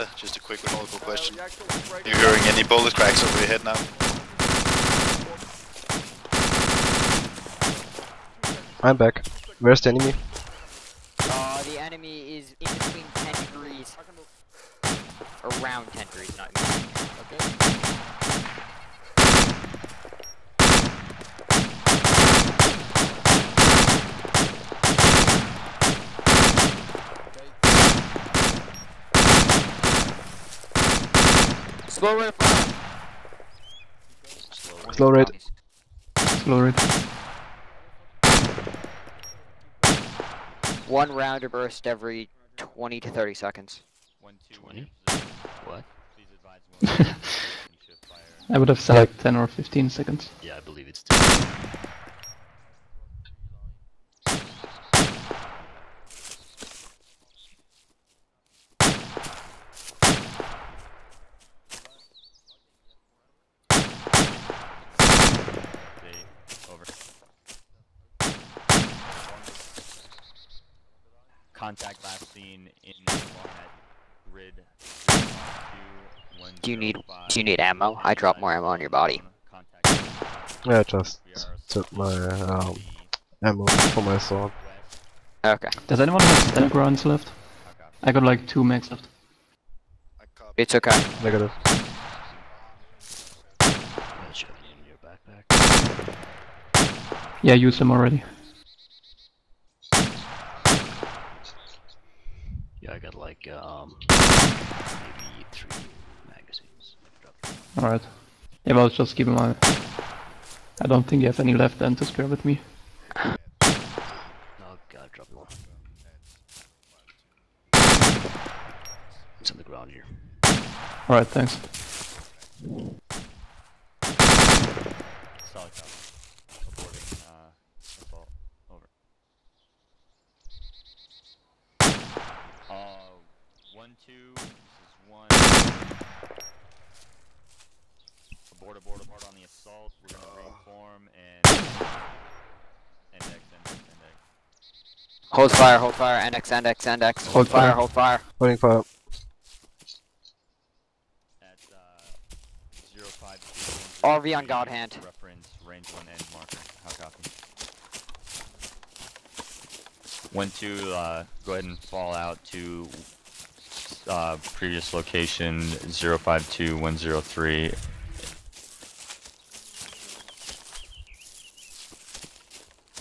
Commander, just a quick rhetorical question. Are you hearing any bullet cracks over your head now? I'm back. Where's the enemy? The enemy is in between 10 degrees. Around 10 degrees, not in. Okay? Slow rate of fire. Slow rate. Slow rate. One rounder burst every 20 to 30 seconds. 20? What? I would have said like 10 or 15 seconds. Yeah, I believe it's 10. Contact last seen in grid. Do you need ammo? I dropped more ammo on your body. Yeah, just took my ammo for my sword. Okay. Does anyone have stab rounds left? I got like 2 max left. It's okay. Negative. I'll shove it in your backpack. Yeah, use them already. Yeah, I got like maybe 3 magazines. Alright. Yeah, well, just keep in mind. I don't think you have any left then to spare with me. Oh god, drop one. It's on the ground here. Alright, thanks. Solid copy. Reporting assault. Over. 1-2. This is 1. Abort on the assault. We're gonna reform and index. Hold fire, index. Hold fire. Holding fire. That's 052. RV on God hand. Reference range 1 end marker. How copy? 1-2. Go ahead and fall out to previous location 052-103.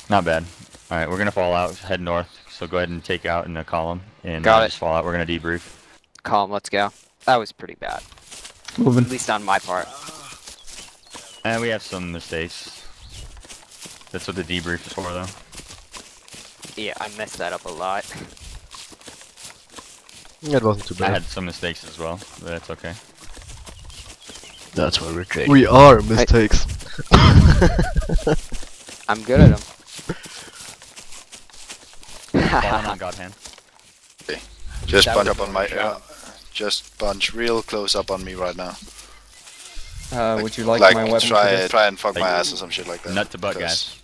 Not bad. Alright, we're gonna fall out, head north, so go ahead and take out in a column and just fall out. We're gonna debrief. Calm, let's go. That was pretty bad. Moving. At least on my part. And we have some mistakes. That's what the debrief is for, though. Yeah, I messed that up a lot. It wasn't too I bad. had some mistakes as well, but that's okay. That's why we're trading. We are mistakes. I'm good at them. Falling on God hand. Okay. Just That bunch was up on my... shot. just bunch real close up on me right now. Would you like my weapon? Try and fuck my ass or some shit like that. Nut to butt, guys.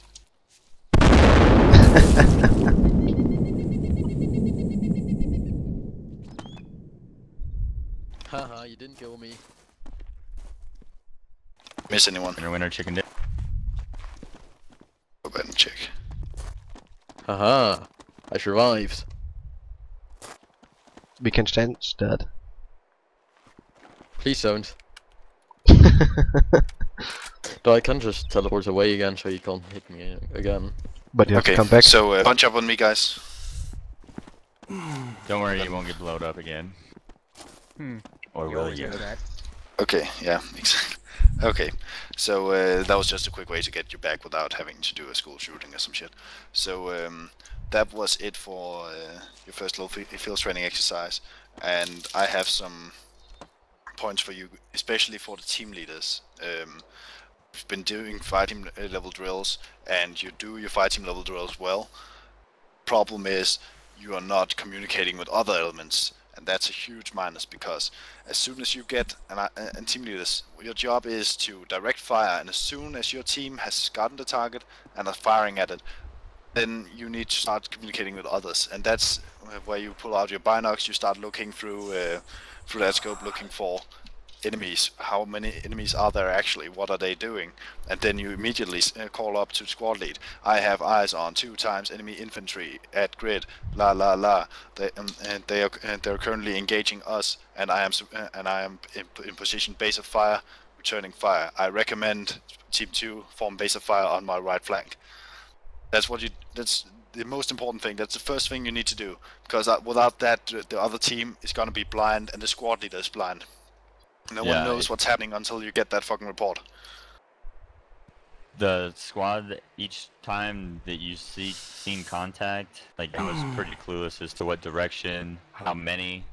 Haha, you didn't kill me. Miss anyone? Winner, chicken dip. Go ahead and check. Haha, I survived. We can change that. Please don't. Though I can just teleport away again so you can't hit me again. But you have Okay, to come back. so bunch up on me, guys. Don't worry, you won't get blowed up again. Or will you? Okay, yeah, exactly. Okay, so that was just a quick way to get you back without having to do a school shooting or some shit. So that was it for your first low field training exercise, and I have some points for you, especially for the team leaders. We've been doing fire team level drills, and you do your fire team level drills well. Problem is, you are not communicating with other elements, and that's a huge minus, because as soon as you get and team leaders, your job is to direct fire, and as soon as your team has gotten the target and are firing at it, then you need to start communicating with others, and that's where you pull out your binocs. You start looking through that scope, looking for enemies. How many enemies are there actually? What are they doing? And then you immediately call up to the squad lead. I have eyes on 2 times enemy infantry at grid. La la la. They're currently engaging us, and I am in position base of fire, returning fire. I recommend Team 2 form base of fire on my right flank. That's the most important thing. That's the first thing you need to do, because without that, the other team is gonna be blind, and the squad leader is blind. No one knows what's happening until you get that fucking report. The squad, each time that you seen contact, like, I was pretty clueless as to what direction, how many,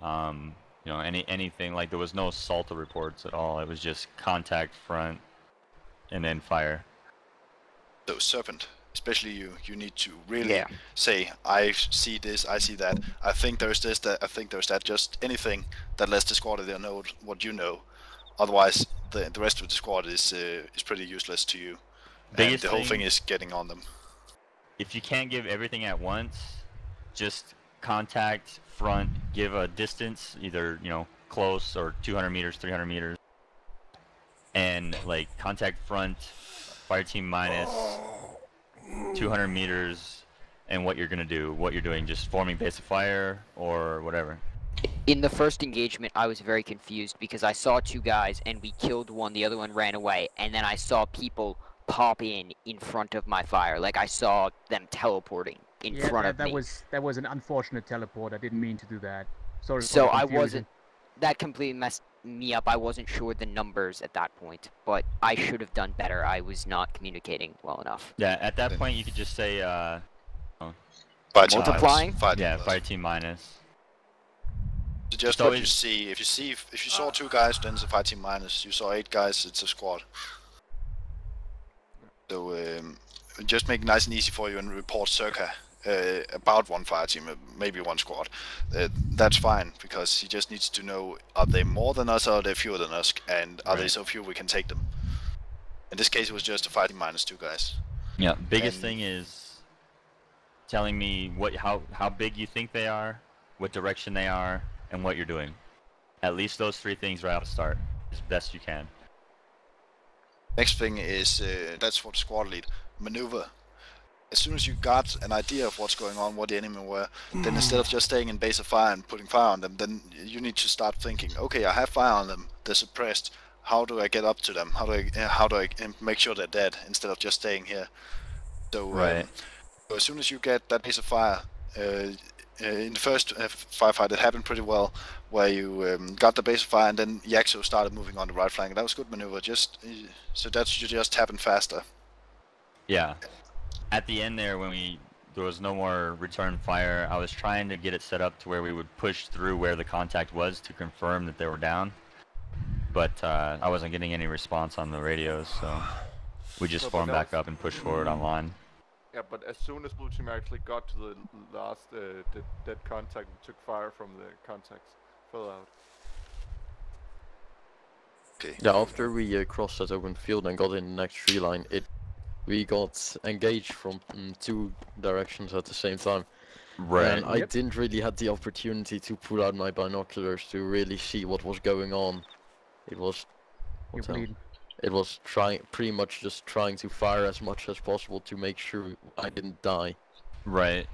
you know, anything. Like, there was no Salta reports at all. It was just contact front, and then fire. So Serpent, especially you need to really say, I see this, I see that, I think there's this, that, I think there's that, just anything that lets the squad leader know what you know. Otherwise, the rest of the squad is pretty useless to you. And the whole thing is getting on them. If you can't give everything at once, just contact front, give a distance, either, you know, close or 200 meters, 300 meters, and like contact front, fire team minus 200 meters, and what you're gonna do, what you're doing, just forming base of fire or whatever. In the first engagement, I was very confused because I saw 2 guys and we killed one, the other one ran away, and then I saw people pop in front of my fire. Like, I saw them teleporting in front of me. That was an unfortunate teleport. I didn't mean to do that. Sorry. So I wasn't. That completely messed me up. I wasn't sure the numbers at that point, but I should have done better. I was not communicating well enough. Yeah, at that point you could just say multiplying. Fire team minus. Just what you see. If you saw 2 guys, then it's a fire team minus. You saw 8 guys, it's a squad. So just make it nice and easy for you and report circa about 1 fire team, maybe 1 squad. That's fine, because he just needs to know, are they more than us or are they fewer than us, and are they so few we can take them. In this case it was just a fire team minus 2 guys. Yeah, biggest thing is telling me how big you think they are, what direction they are, and what you're doing. At least those 3 things right off the start, as best you can. Next thing is, that's for the squad lead, maneuver. As soon as you got an idea of what's going on, what the enemy were, then instead of just staying in base of fire and putting fire on them, then you need to start thinking, okay, I have fire on them, they're suppressed, how do I get up to them? How do I make sure they're dead, instead of just staying here? So, so as soon as you get that base of fire, in the first firefight it happened pretty well, where you got the base of fire and then Yaxo started moving on the right flank. That was good maneuver, so that should just happen faster. Yeah. At the end there, when there was no more return fire, I was trying to get it set up to where we would push through where the contact was to confirm that they were down. But I wasn't getting any response on the radios, so we just formed back up and pushed forward online. Yeah, but as soon as Blue Team actually got to the last dead contact, we took fire from the contacts further out. Okay. Yeah, after we crossed that open field and got in the next tree line, we got engaged from 2 directions at the same time. Right. And I didn't really have the opportunity to pull out my binoculars to really see what was going on. It was... It was pretty much just trying to fire as much as possible to make sure I didn't die. Right.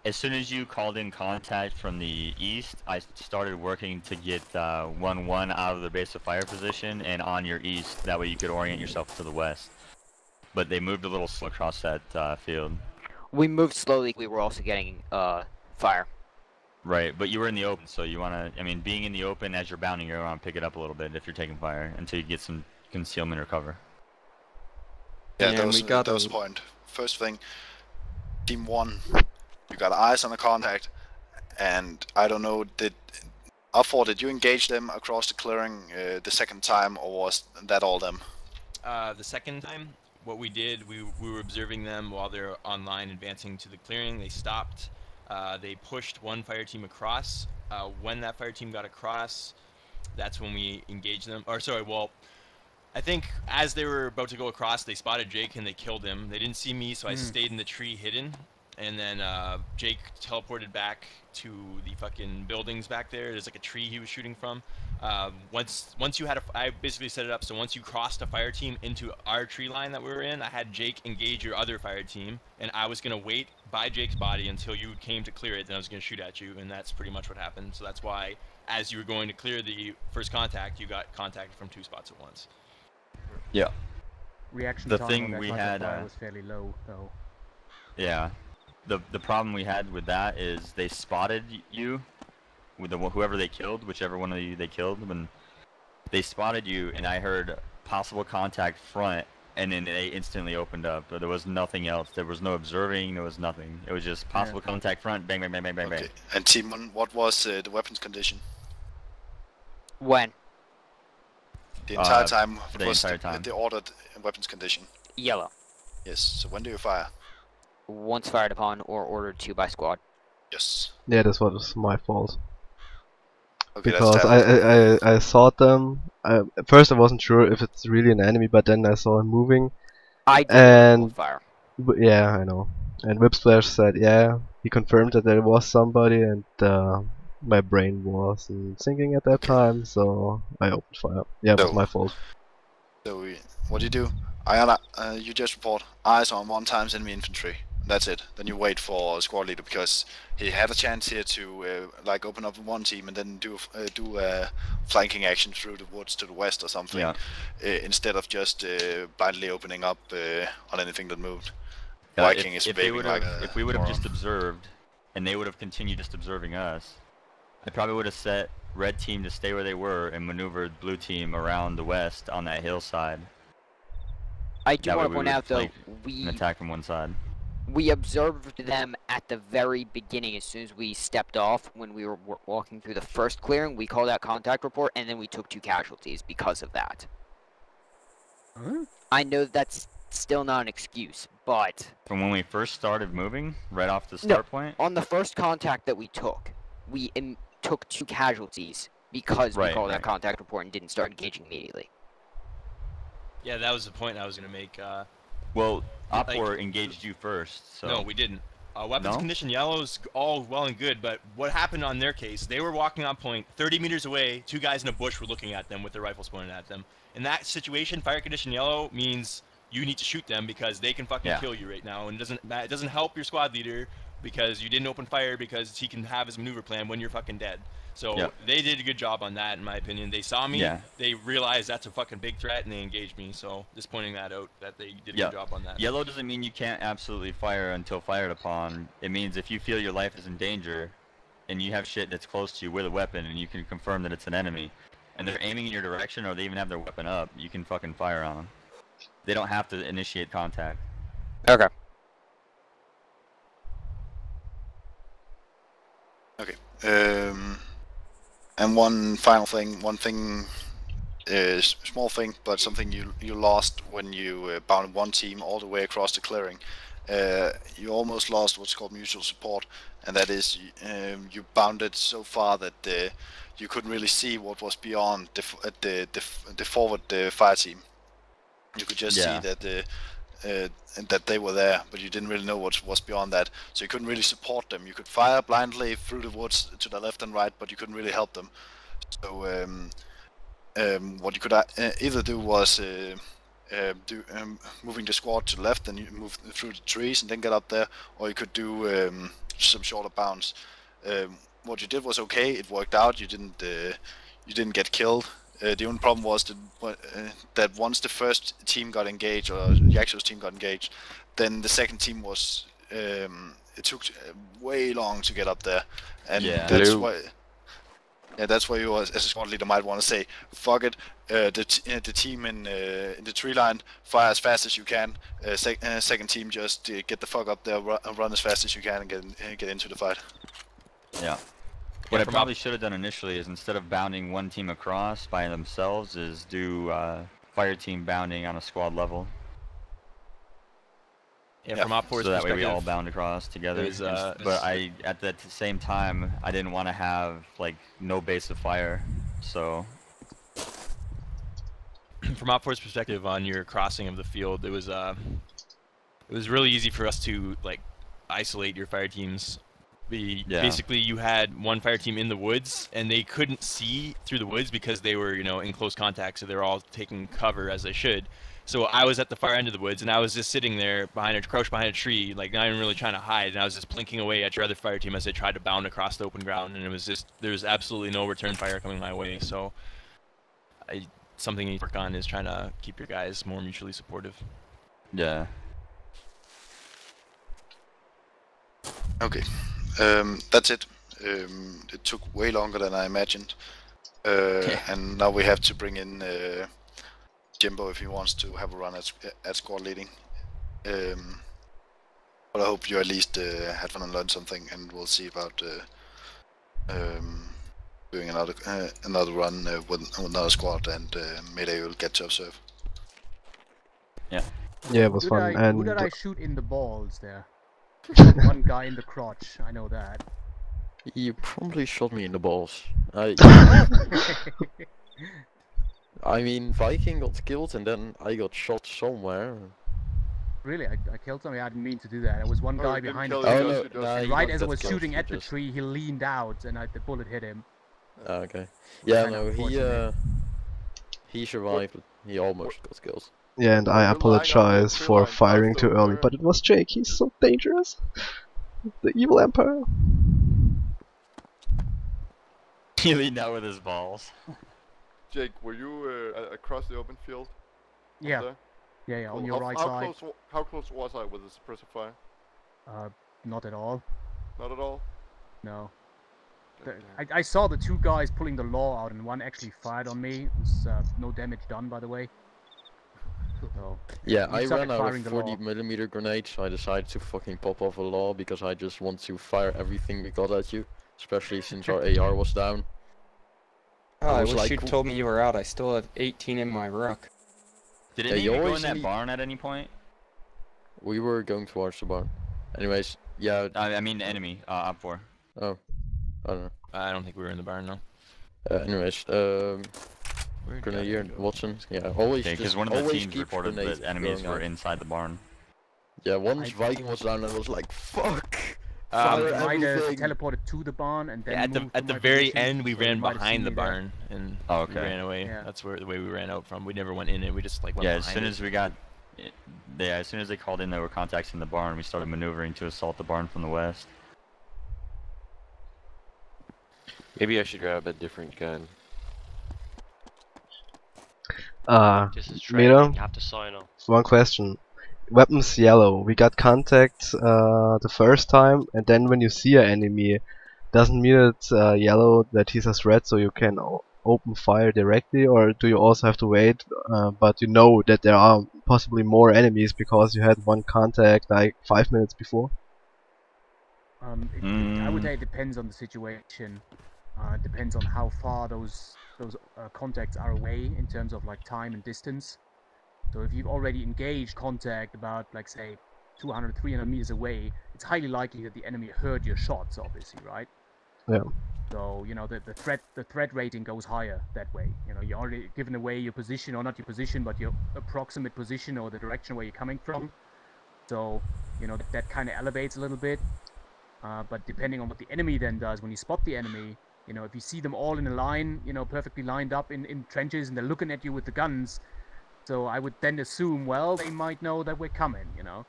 As soon as you called in contact from the east, I started working to get 1-1 out of the base of fire position and on your east. That way you could orient yourself to the west. But they moved a little slow across that field. We moved slowly. We were also getting fire. Right, but you were in the open, so you want to... I mean, being in the open as you're bounding, you want to pick it up a little bit if you're taking fire until you get some concealment or cover. Yeah, that was the point. First thing, Team 1, you got eyes on the contact, and I don't know, did you engage them across the clearing the second time, or was that all them? The second time, what we did, we were observing them while they're online advancing to the clearing. They stopped, they pushed 1 fire team across. When that fire team got across, that's when we engaged them. Or sorry, well, I think as they were about to go across, they spotted Jake and they killed him. They didn't see me, so I stayed in the tree hidden. And then Jake teleported back to the fucking buildings back there. There's like a tree he was shooting from. Once you had I basically set it up so once you crossed a fire team into our tree line that we were in, I had Jake engage your other fire team, and I was gonna wait by Jake's body until you came to clear it. Then I was gonna shoot at you, and that's pretty much what happened. So that's why, as you were going to clear the first contact, you got contacted from 2 spots at once. Yeah. Reaction The time thing on that we contact had, fire was fairly low, though. Yeah. The problem we had with that is they spotted you with whoever they killed, whichever one of you they killed. When they spotted you, and I heard possible contact front, and then they instantly opened up. But there was nothing else. There was no observing. There was nothing. It was just possible contact front. Bang, bang, bang, bang, bang, bang. And Team 1, what was the weapons condition? When? The entire time. The entire time. The ordered weapons condition. Yellow. Yes. So when do you fire? Once fired upon or ordered to by squad. Yes. Yeah, this was my fault. Okay, Because I saw them. At first I wasn't sure if it's really an enemy, but then I saw him moving. I did and fire. Yeah, I know. And Whipsplash said, yeah, he confirmed that there was somebody, and my brain wasn't thinking at that time, so I opened fire. Yeah, it was my fault. So what do you do? Ayana, you just report eyes on 1 times enemy infantry. That's it. Then you wait for a squad leader, because he had a chance here to like open up one team and then do a flanking action through the woods to the west or something, instead of just blindly opening up on anything that moved. Viking is behaving like a if we would have just observed, and they would have continued just observing us, I probably would have set red team to stay where they were and maneuvered blue team around the west on that hillside. I do want to point out though, we attack from one side. We observed them at the very beginning as soon as we stepped off. When we were walking through the first clearing, we called out contact report, and then we took 2 casualties because of that. I know that's still not an excuse, but... From when we first started moving, right off the start point? On the first contact that we took took 2 casualties because we called out contact report and didn't start engaging immediately. Yeah, that was the point I was going to make. Well, Opor engaged you first, so... No, we didn't. Weapons condition yellow is all well and good, but what happened on their case, they were walking on point, 30 meters away, 2 guys in a bush were looking at them with their rifles pointed at them. In that situation, fire condition yellow means you need to shoot them because they can fucking kill you right now, and it doesn't help your squad leader because you didn't open fire because he can have his maneuver plan when you're fucking dead. So they did a good job on that, in my opinion. They saw me, they realized that's a fucking big threat, and they engaged me. So just pointing that out, that they did a good job on that. Yellow doesn't mean you can't absolutely fire until fired upon. It means if you feel your life is in danger, and you have shit that's close to you with a weapon, and you can confirm that it's an enemy, and they're aiming in your direction, or they even have their weapon up, you can fucking fire on them. They don't have to initiate contact. Okay. Okay. And one final thing, small thing, but something you lost when you bounded one team all the way across the clearing. You almost lost what's called mutual support, and that is you bounded so far that you couldn't really see what was beyond the forward fire team. You could just see that that they were there, but you didn't really know what was beyond that, so you couldn't really support them. You could fire blindly through the woods to the left and right, but you couldn't really help them. So what you could either do was moving the squad to the left and you move through the trees and then get up there, or you could do some shorter bounds. What you did was okay. It worked out. You didn't get killed. The only problem was that once the first team got engaged, or Yaxo's team got engaged, then the second team was it took way long to get up there, and that's why. Yeah, that's why you, as a squad leader, might want to say, "Fuck it, the team in the tree line, fire as fast as you can. Second team, just get the fuck up there, run as fast as you can, and get into the fight." Yeah. What I probably should have done initially is, instead of bounding one team across by themselves, is do fire team bounding on a squad level. Yeah, from Oppor's so that way we all bound across together. But at the same time, I didn't want to have like no base of fire, so. from OpFor's perspective on your crossing of the field, it was really easy for us to like isolate your fire teams. Basically, you had one fire team in the woods, and they couldn't see through the woods because they were, in close contact, so they were all taking cover as they should. So I was at the far end of the woods, and I was just sitting there crouched behind a tree, like not even really trying to hide, and I was just blinking away at your other fire team as they tried to bound across the open ground, and it was just, there was absolutely no return fire coming my way, so something you need to work on is trying to keep your guys more mutually supportive. Yeah. Okay. That's it. It took way longer than I imagined. And now we have to bring in Jimbo if he wants to have a run at squad leading. But I hope you at least had fun and learned something, and we'll see about doing another run with another squad, and maybe you'll get to observe. Yeah, it was fun. Who did I shoot in the balls there? One guy in the crotch, I know that. You probably shot me in the balls. I mean, Viking got killed and then I got shot somewhere. Really? I killed somebody? I didn't mean to do that. There was one guy behind the tree. No, right as I was shooting at the tree, he leaned out and the bullet hit him. Okay. Yeah, no, he survived, but he almost got killed. Yeah, and I apologize for firing too early, but it was Jake. He's so dangerous. The evil emperor. He leaned out with his balls. Jake, were you across the open field? Yeah. Yeah, on your right side. How close was I with the suppressive fire? Not at all. Not at all? No. I saw the two guys pulling the law out, and one actually fired on me. It was no damage done, by the way. So, yeah, I ran out of 40mm grenades, so I decided to fucking pop off a law because I just want to fire everything we got at you, especially since our AR was down. Oh, I wish you'd told me you were out. I still have 18 in my ruck. Did any of you go in that barn at any point? We were going towards the barn. Anyways, yeah. I mean enemy, up for. Oh. I don't know. I don't think we were in the barn, no. Anyways, Grenadier and Watson, yeah, always. Okay, because one of the teams reported that enemies were inside the barn. Yeah, once Viking was down, I was like, fuck! I teleported to the barn and then at the very end, we ran behind the barn and we ran away. Yeah. That's the way we ran out from. We never went in it. We just like went behind as soon as we got, as soon as they called in, there were contacts in the barn. We started maneuvering to assault the barn from the west. Maybe I should grab a different gun. This is Mira, you have to sign off. One question. Weapons yellow. We got contact the first time, and then when you see an enemy, doesn't mean it's yellow that he says red, so you can open fire directly, or do you also have to wait, but you know that there are possibly more enemies because you had one contact like 5 minutes before? I would say it depends on the situation. It depends on how far those contacts are away in terms of like time and distance. So if you've already engaged contact about, like, say 200, 300 meters away, it's highly likely that the enemy heard your shots, obviously, right? Yeah. So, you know, the threat rating goes higher that way. You know, you're already given away your position, or not your position, but your approximate position or the direction where you're coming from. So, you know, that kind of elevates a little bit. But depending on what the enemy then does, when you spot the enemy, you know, if you see them all in a line, you know, perfectly lined up in trenches, and they're looking at you with the guns, so I would then assume, well, they might know that we're coming, you know.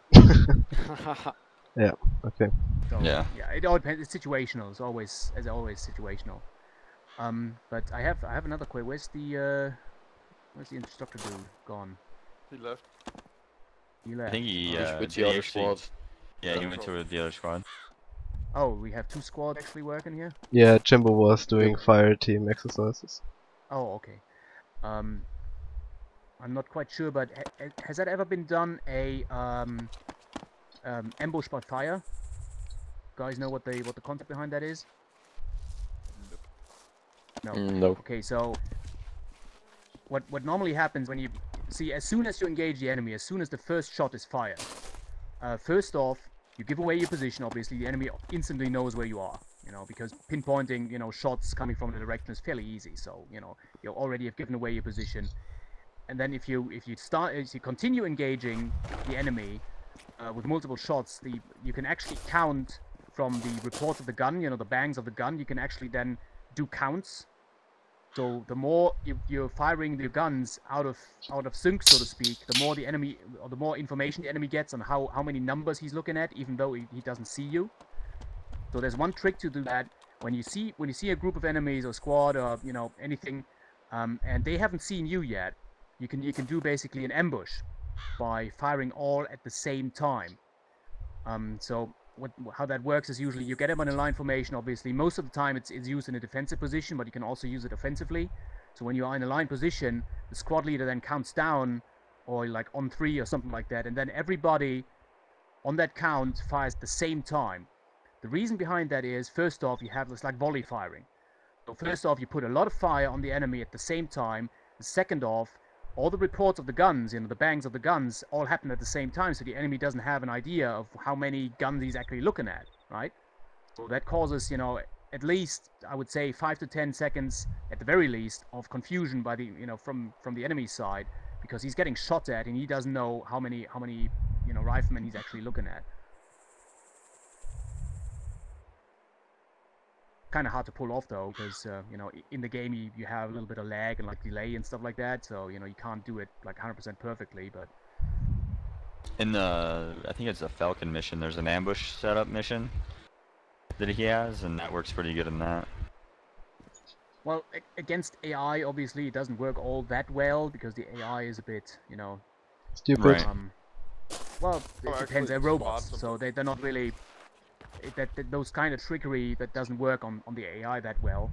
Yeah. Okay. So, yeah. It all depends. It's situational. It's always, as always, situational. But I have another question. Where's the instructor dude gone? He left. I think he with the other squad. Yeah, he went to the other squad. Oh, we have two squads actually working here? Yeah, Jimbo was doing fire team exercises. Oh, okay. I'm not quite sure, but has that ever been done, a ambush by fire? Guys know what the concept behind that is? No. No. Okay, so what normally happens when you see, as soon as you engage the enemy, as soon as the first shot is fired, first off, you give away your position. Obviously, the enemy instantly knows where you are, you know, because pinpointing, you know, shots coming from the direction is fairly easy. So, you know, you already have given away your position. and then if you continue engaging the enemy with multiple shots, you can actually count from the reports of the gun, you know, the bangs of the gun. You can actually then do counts. So the more you're firing the guns out of sync, so to speak, the more the enemy, or the more information the enemy gets on how many numbers he's looking at, even though he doesn't see you. So there's one trick to do that. When you see a group of enemies or squad or, you know, anything, and they haven't seen you yet, you can do basically an ambush by firing all at the same time. So how that works is usually you get them on a line formation. Obviously, most of the time it's used in a defensive position, but you can also use it offensively. So when you are in a line position, the squad leader then counts down, or like on 3 or something like that, and then everybody on that count fires at the same time. The reason behind that is, first off, you have this like volley firing. So first off, you put a lot of fire on the enemy at the same time. And second off, all the reports of the guns, you know, the bangs of the guns, all happen at the same time, so the enemy doesn't have an idea of how many guns he's actually looking at, right? So that causes, you know, at least, I would say, 5 to 10 seconds, at the very least, of confusion by the, you know, from the enemy side, because he's getting shot at and he doesn't know how many, you know, riflemen he's actually looking at. Kind of hard to pull off though, because you know, in the game you have a little bit of lag and like delay and stuff like that, so you know, you can't do it like 100% perfectly. But in the, I think it's a Falcon mission, there's an ambush setup mission that he has, and that works pretty good in that. Well, against AI, obviously it doesn't work all that well, because the AI is a bit, you know, stupid. Right. Well, it depends. They're robots, so they're not really. Those kind of trickery that doesn't work on the AI that well,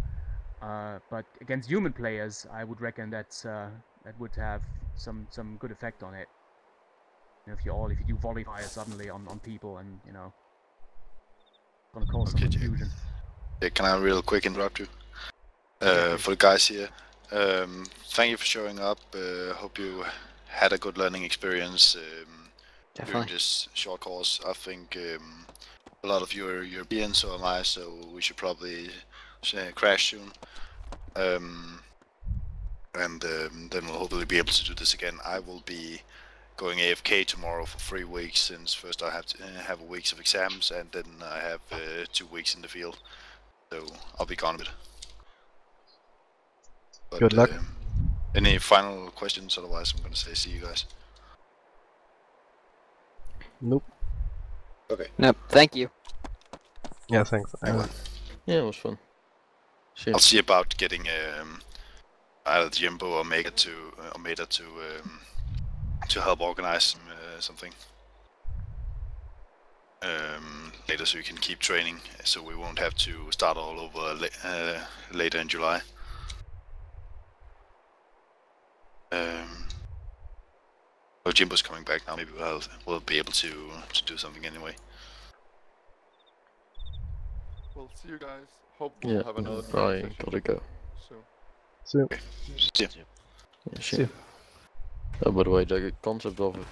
but against human players, I would reckon that would have some good effect on it. You know, if you do volley fire suddenly on people, and you know, it's gonna cause some confusion. Yeah, can I real quick interrupt you? For the guys here, thank you for showing up. Hope you had a good learning experience during this short course. I think a lot of you are Europeans, so am I, so we should probably crash soon. And then we'll hopefully be able to do this again. I will be going AFK tomorrow for 3 weeks, since first I have to have weeks of exams, and then I have 2 weeks in the field. So I'll be gone a bit. But, good luck. Any final questions? Otherwise, I'm going to say see you guys. Nope. Okay. Nope. Thank you. Yeah, thanks. Yeah, it was fun. Sure. I'll see about getting either Jimbo or Mega to help organize something later, so you can keep training, so we won't have to start all over later in July. Well, Jimbo's coming back now. Maybe we'll be able to do something anyway. We'll see you guys. Hope we'll have another I gotta go. So. Okay. See ya. Yeah, sure. Oh, by the way, the concept of